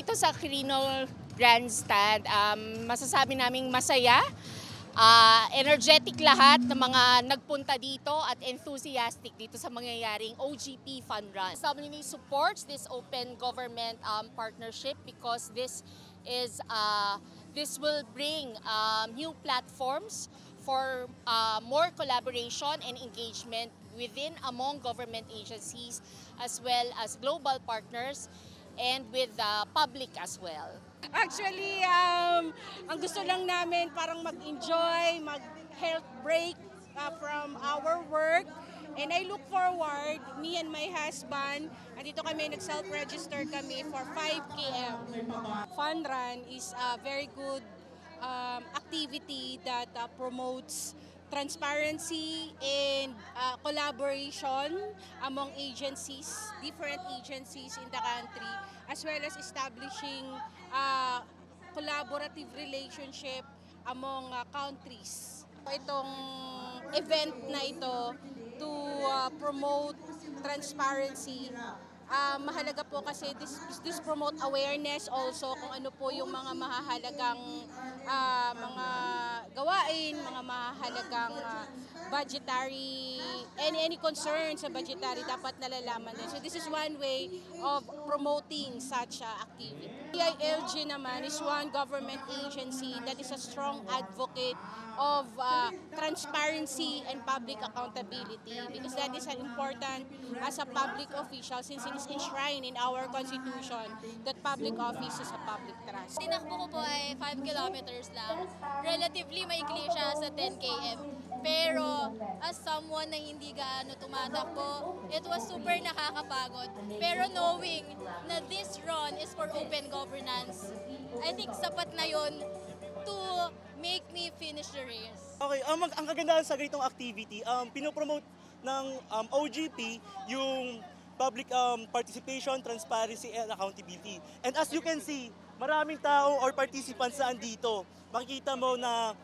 dito sa Quirino Grandstand, masasabi naming masaya, energetic lahat ng mga nagpunta dito at enthusiastic dito sa mangyayaring OGP Fun Run. SWNE supports this open government partnership because this will bring new platforms for more collaboration and engagement within among government agencies as well as global partners and with the public as well. Actually, ang gusto lang namin parang mag-enjoy, mag-health break from our work. And I look forward, me and my husband, andito kami, nag-self-register kami for 5 km. Fun Run is a very good activity that promotes transparency and collaboration among agencies, different agencies in the country, as well as establishing collaborative relationship among countries. Itong event na ito to promote transparency, mahalaga po kasi this promote awareness also kung ano po yung mga mahahalagang mga gawain, mga mahahalagang budgetary, any concern sa budgetary dapat nalalaman din. So this is one way of promoting such activity. DILG naman is one government agency that is a strong advocate of transparency and public accountability because that is important as a public official since it is enshrined in our constitution that public office is a public trust. Tinakbo ko po ay 5 kilometers lang. Relatively maikli siya sa 10 km. Pero as someone na hindi gaano tumatakbo, it was super nakakapagod. Pero knowing na this run is for open governance, I think sapat na yon to make me finish the race. Okay, ang kagandahan sa ganitong activity, pinopromote ng OGP yung public participation, transparency, and accountability. And as you can see, maraming tao or participants na andito. Makikita mo na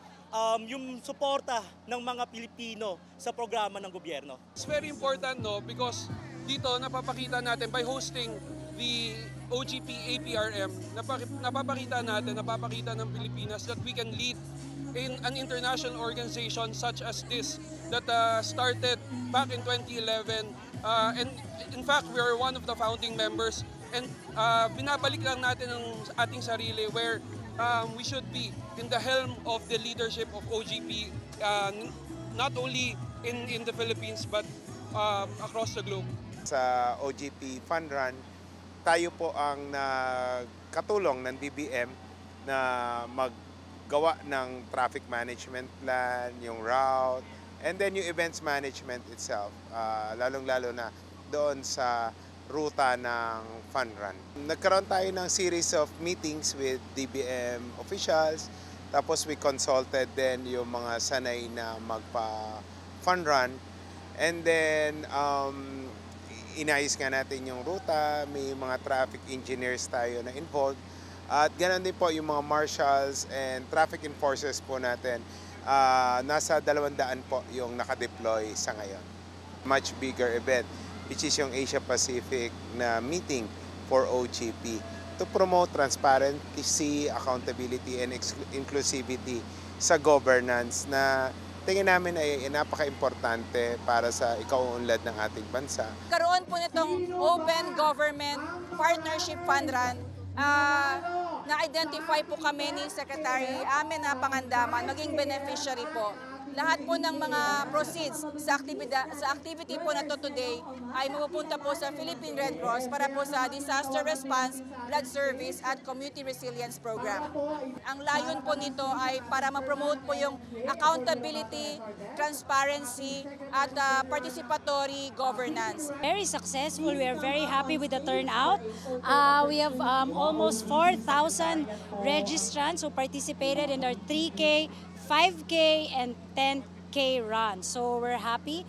yung suporta ng mga Pilipino sa programa ng gobyerno. It's very important, no, because dito napapakita natin by hosting the OGP APRM, napapakita ng Pilipinas that we can lead in an international organization such as this that started back in 2011 and in fact we are one of the founding members and binabalik lang natin ang ating sarili where we should be in the helm of the leadership of OGP not only in the Philippines but across the globe. Sa OGP Fun Run, tayo po ang katulong ng DBM na maggawa ng traffic management plan, yung route, and then yung events management itself, lalong-lalo na doon sa ruta ng Fun Run. Nagkaroon tayo ng series of meetings with DBM officials, tapos we consulted din yung mga sanay na magpa-Fun Run, and then inayos nga natin yung ruta, may mga traffic engineers tayo na involved. At ganoon din po yung mga marshals and traffic enforcers po natin. Nasa 200 po yung nakadeploy sa ngayon. Much bigger event, which is yung Asia Pacific na meeting for OGP to promote transparency, accountability, and inclusivity sa governance na tingin namin ay napaka-importante para sa ikaunlad ng ating bansa. Karoon po nitong Open Government Partnership Fun Run, na-identify po kami ni Secretary amin na Pangandaman, maging beneficiary po. Lahat po ng mga proceeds sa activity po na to today ay mapupunta po sa Philippine Red Cross para po sa Disaster Response, Blood Service at Community Resilience Program. Ang layon po nito ay para ma-promote po yung accountability, transparency at participatory governance. Very successful. We are very happy with the turnout. We have almost 4,000 registrants who participated in our 3K, 5K and 10K run. So we're happy.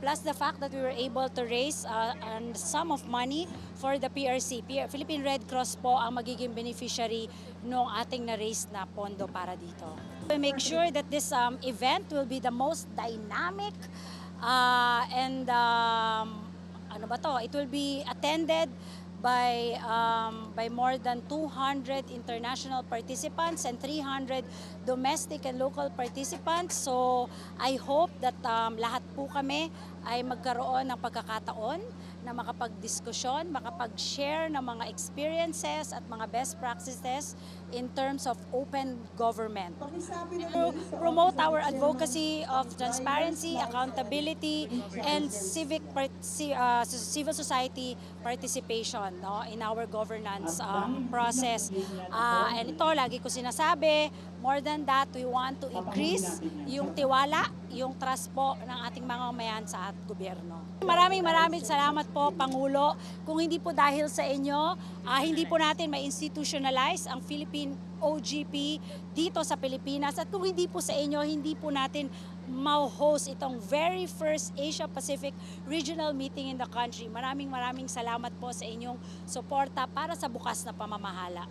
Plus the fact that we were able to raise a sum of money for the PRC. Philippine Red Cross po ang magiging beneficiary ng ating na-raise na pondo para dito. We make sure that this event will be the most dynamic and it will be attended by more than 200 international participants and 300 domestic and local participants. So I hope that lahat po kami ay magkaroon ng pagkakataon na makapag-diskusyon, makapag-share ng mga experiences at mga best practices in terms of open government. To promote our advocacy of transparency, accountability, and civil society participation, no, in our governance process. And ito, lagi ko sinasabi, more than that, we want to increase yung tiwala, yung trust po ng ating mga mamayan sa gobyerno. Maraming salamat po, Pangulo. Kung hindi po dahil sa inyo, hindi po natin ma-institutionalize ang Philippine OGP dito sa Pilipinas. At kung hindi po sa inyo, hindi po natin ma-host itong very first Asia-Pacific Regional Meeting in the country. Maraming salamat po sa inyong suporta para sa bukas na pamamahala.